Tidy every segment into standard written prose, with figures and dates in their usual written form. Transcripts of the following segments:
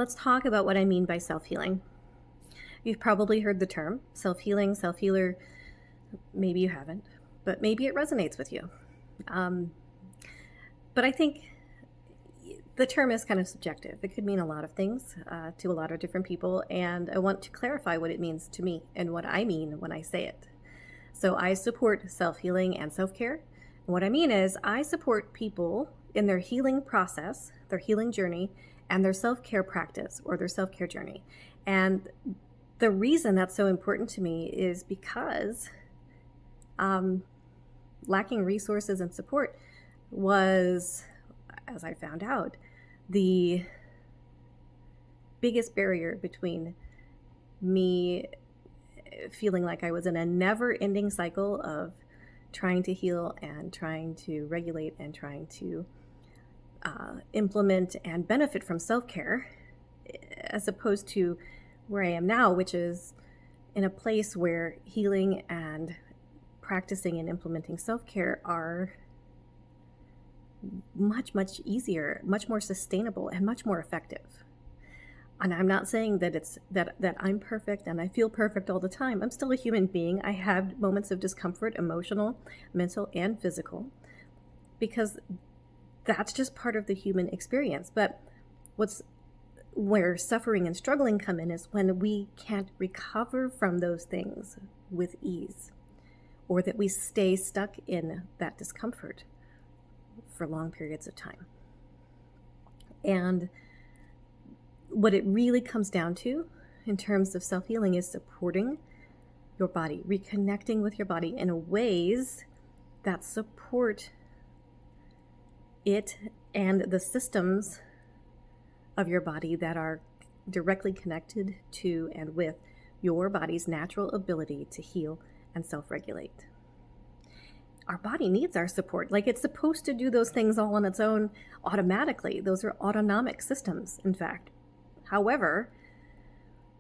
let's talk about what I mean by self-healing. You've probably heard the term self-healing, self-healer. Maybe you haven't, but maybe it resonates with you. Um, but I think the term is kind of subjective. It could mean a lot of things to a lot of different people, and I want to clarify what it means to me and what I mean when I say it. So I support self-healing and self-care. And what I mean is I support people in their healing process, their healing journey, and their self-care practice or their self-care journey. And the reason that's so important to me is because um, lacking resources and support was, as I found out, the biggest barrier between me feeling like I was in a never-ending cycle of trying to heal and trying to regulate and trying to implement and benefit from self-care, as opposed to where I am now, which is in a place where healing and practicing and implementing self-care are much, much easier, much more sustainable, and much more effective. And I'm not saying that it's that I'm perfect and I feel perfect all the time. I'm still a human being. I have moments of discomfort, emotional, mental, and physical, because that's just part of the human experience. But where suffering and struggling come in is when we can't recover from those things with ease, or that we stay stuck in that discomfort for long periods of time. And what it really comes down to in terms of self-healing is supporting your body, reconnecting with your body in ways that support it and the systems of your body that are directly connected to and with your body's natural ability to heal and self-regulate. Our body needs our support. Like, it's supposed to do those things all on its own automatically. Those are autonomic systems, in fact. However,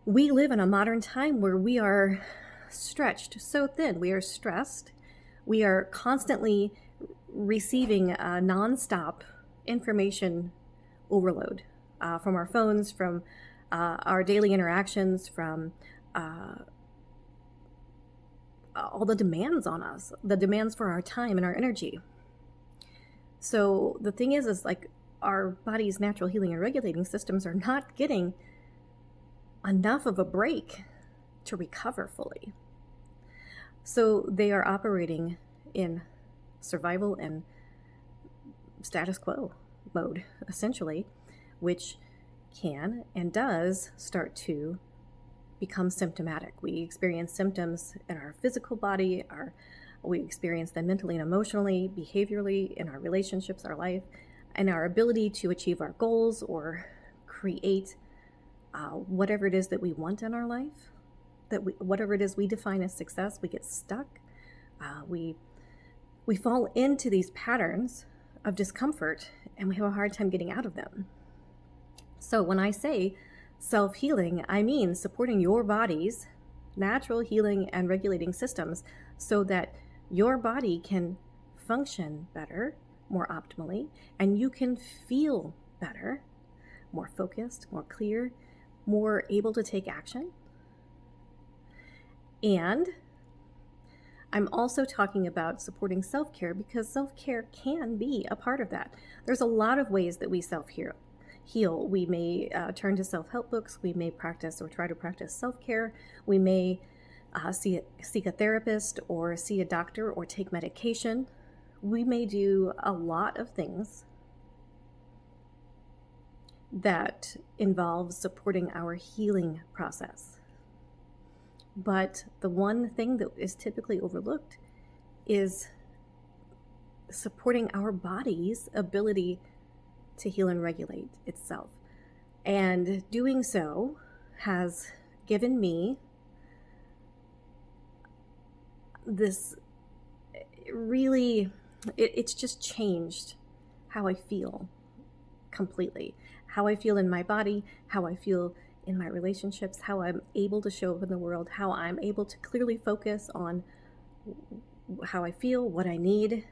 we live in a modern time where we are stretched so thin. We are stressed. We are constantly receiving nonstop information overload from our phones, from our daily interactions, from all the demands on us, the demands for our time and our energy. So the thing is like, our body's natural healing and regulating systems are not getting enough of a break to recover fully. So they are operating in survival and status quo mode, essentially, which can and does start to become symptomatic. We experience symptoms in our physical body, we experience them mentally and emotionally, behaviorally, in our relationships, our life, and our ability to achieve our goals or create whatever it is that we want in our life, whatever it is we define as success. We get stuck. We fall into these patterns of discomfort, and we have a hard time getting out of them. So when I say self-healing, I mean supporting your body's natural healing and regulating systems so that your body can function better, more optimally, and you can feel better, more focused, more clear, more able to take action. And I'm also talking about supporting self-care, because self-care can be a part of that. There's a lot of ways that we self-heal. We may turn to self-help books. We may practice or try to practice self-care. We may seek a therapist or see a doctor or take medication. We may do a lot of things that involve supporting our healing process. But the one thing that is typically overlooked is supporting our body's ability to heal and regulate itself. And doing so has given me this really, it's just changed how I feel completely. How I feel in my body, how I feel in my relationships, how I'm able to show up in the world, how I'm able to clearly focus on how I feel, what I need,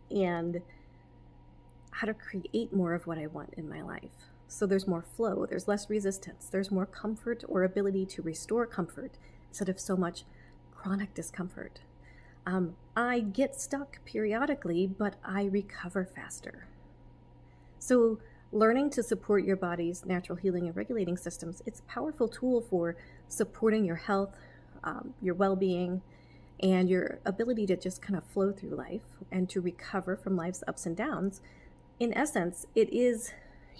and how to create more of what I want in my life. So there's more flow, there's less resistance, there's more comfort or ability to restore comfort instead of so much chronic discomfort. I get stuck periodically, but I recover faster. So learning to support your body's natural healing and regulating systems, it's a powerful tool for supporting your health, your well-being, and your ability to just kind of flow through life and to recover from life's ups and downs. In essence, it is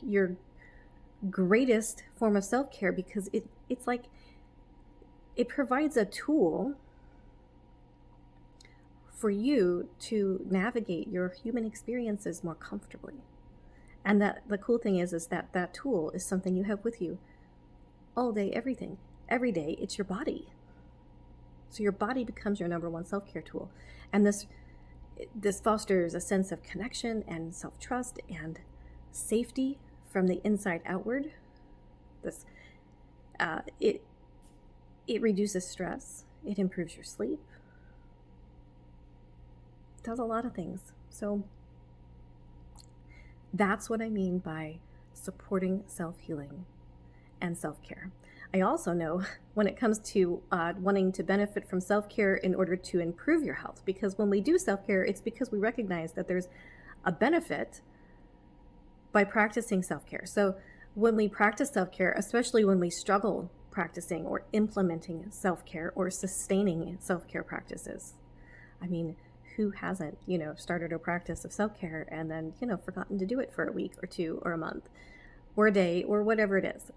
your greatest form of self-care because it's like it provides a tool for you to navigate your human experiences more comfortably. And that the cool thing is that that tool is something you have with you all day, every day. It's your body. So your body becomes your number one self-care tool. And this fosters a sense of connection and self-trust and safety from the inside outward. It reduces stress. It improves your sleep. It does a lot of things. So that's what I mean by supporting self-healing and self-care. I also know when it comes to wanting to benefit from self-care in order to improve your health, because when we do self-care, it's because we recognize that there's a benefit by practicing self-care. So when we practice self-care, especially when we struggle practicing or implementing self-care or sustaining self-care practices, I mean, who hasn't, started a practice of self-care and then, forgotten to do it for a week or two or a month or a day or whatever it is?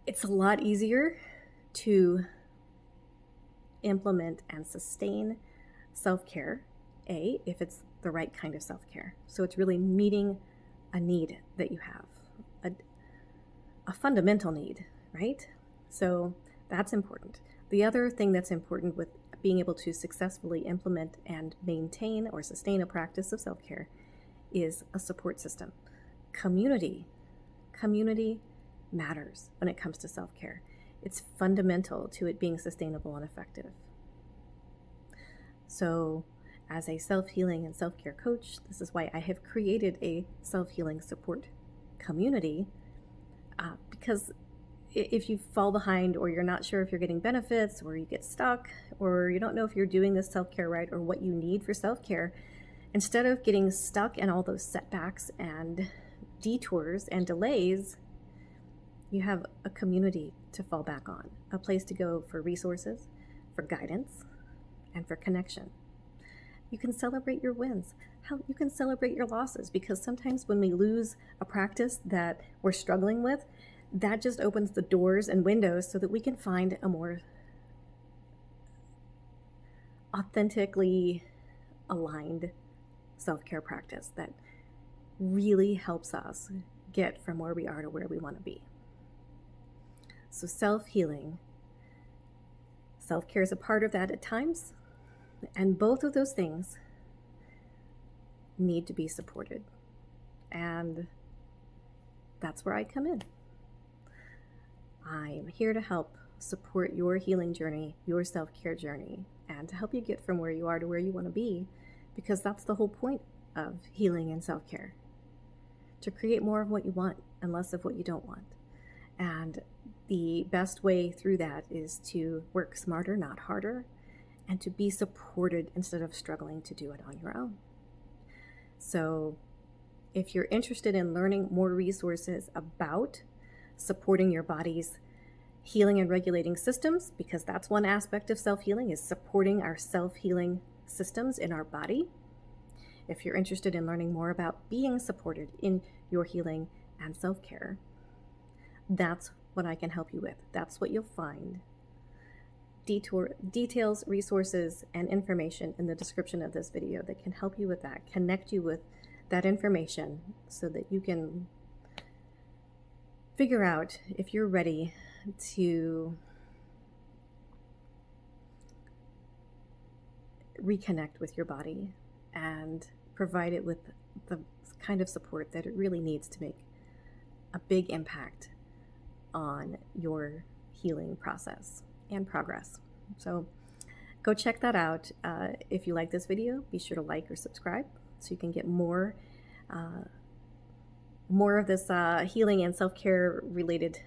It's a lot easier to implement and sustain self-care, if it's the right kind of self-care. So it's really meeting a need that you have, a fundamental need, right? So that's important. The other thing that's important with being able to successfully implement and maintain or sustain a practice of self-care is a support system. Community matters when it comes to self-care. It's fundamental to it being sustainable and effective. So as a self-healing and self-care coach, this is why I have created a self-healing support community, because if you fall behind or you're not sure if you're getting benefits or you get stuck or you don't know if you're doing this self-care right or what you need for self-care, instead of getting stuck in all those setbacks and detours and delays, you have a community to fall back on, a place to go for resources, for guidance, and for connection. You can celebrate your wins. You can celebrate your losses, because sometimes when we lose a practice that we're struggling with, that just opens the doors and windows so that we can find a more authentically aligned self-care practice that really helps us get from where we are to where we want to be. So self-healing, self-care is a part of that at times, and both of those things need to be supported. And that's where I come in. I'm here to help support your healing journey, your self-care journey, and to help you get from where you are to where you want to be, because that's the whole point of healing and self-care, to create more of what you want and less of what you don't want. And the best way through that is to work smarter, not harder, and to be supported instead of struggling to do it on your own. So if you're interested in learning more resources about supporting your body's healing and regulating systems, because that's one aspect of self-healing, is supporting our self-healing systems in our body. If you're interested in learning more about being supported in your healing and self-care, that's what I can help you with. That's what you'll find. Details, resources, and information in the description of this video that can help you with that, connect you with that information so that you can figure out if you're ready to reconnect with your body and provide it with the kind of support that it really needs to make a big impact on your healing process and progress. So go check that out. If you like this video, be sure to like or subscribe so you can get more more of this healing and self-care related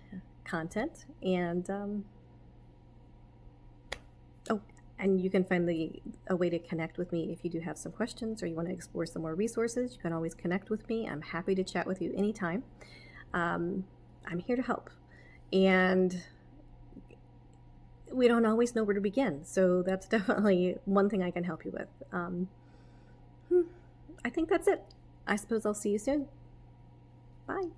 content. And oh, and you can find a way to connect with me if you do have some questions or you want to explore some more resources. You can always connect with me. I'm happy to chat with you anytime. I'm here to help. And we don't always know where to begin, so that's definitely one thing I can help you with. I think that's it. I suppose I'll see you soon. Bye.